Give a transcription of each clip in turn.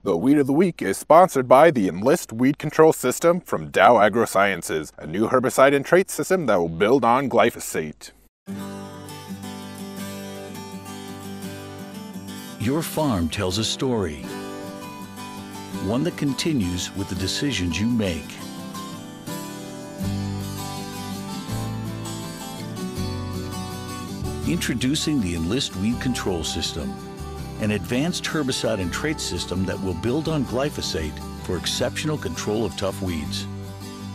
The Weed of the Week is sponsored by the Enlist Weed Control System from Dow AgroSciences, a new herbicide and trait system that will build on glyphosate. Your farm tells a story, one that continues with the decisions you make. Introducing the Enlist Weed Control System, an advanced herbicide and trait system that will build on glyphosate for exceptional control of tough weeds.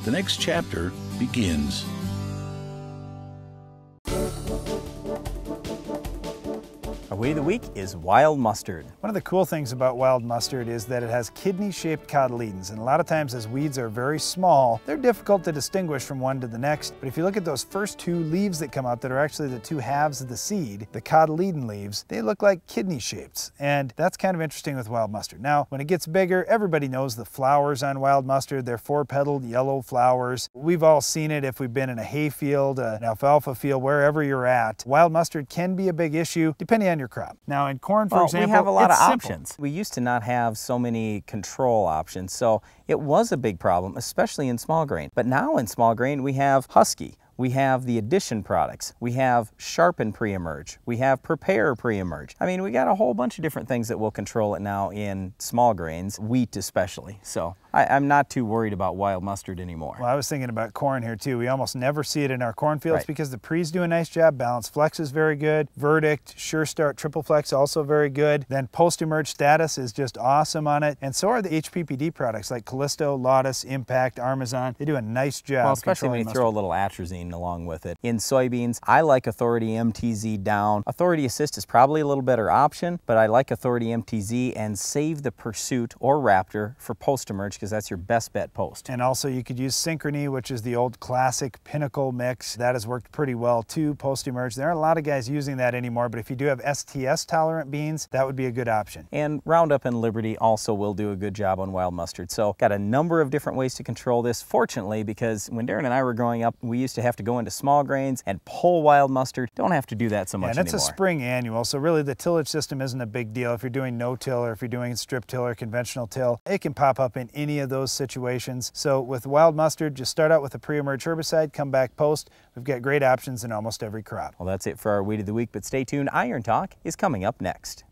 The next chapter begins. Our Weed of the Week is wild mustard. One of the cool things about wild mustard is that it has kidney-shaped cotyledons, and a lot of times as weeds are very small, they're difficult to distinguish from one to the next. But if you look at those first two leaves that come out that are actually the two halves of the seed, the cotyledon leaves, they look like kidney shapes, and that's kind of interesting with wild mustard. Now, when it gets bigger, everybody knows the flowers on wild mustard. They're four-petaled yellow flowers. We've all seen it if we've been in a hay field, an alfalfa field, wherever you're at. Wild mustard can be a big issue depending on your crop. Now in corn, for example, we have a lot of simple options. We used to not have so many control options, so it was a big problem, especially in small grain. But now in small grain, we have Husky. We have the Addition products. We have Sharpen pre-emerge. We have Prepare pre-emerge. I mean, we got a whole bunch of different things that will control it now in small grains, wheat especially. So I'm not too worried about wild mustard anymore. Well, I was thinking about corn here too. We almost never see it in our cornfields because the pre's do a nice job. Balanced Flex is very good. Verdict, Sure Start, Triple Flex also very good. Then Post-Emerge Status is just awesome on it. And so are the HPPD products like Callisto, Lotus, Impact, Armazon. They do a nice job. Well, especially when you throw a little atrazine along with it. In soybeans, I like Authority MTZ down. Authority Assist is probably a little better option, but I like Authority MTZ and save the Pursuit or Raptor for post-emerge because that's your best bet post. And also you could use Synchrony, which is the old classic Pinnacle mix. That has worked pretty well too, post-emerge. There aren't a lot of guys using that anymore, but if you do have STS tolerant beans, that would be a good option. And Roundup and Liberty also will do a good job on wild mustard. So got a number of different ways to control this. Fortunately, because when Darren and I were growing up, we used to have to go into small grains and pull wild mustard. Don't have to do that so much anymore. And it's a spring annual, so really the tillage system isn't a big deal. If you're doing no-till or if you're doing strip till or conventional till, it can pop up in any of those situations. So with wild mustard, just start out with a pre-emerge herbicide, come back post. We've got great options in almost every crop. Well, that's it for our Weed of the Week, but stay tuned. Iron Talk is coming up next.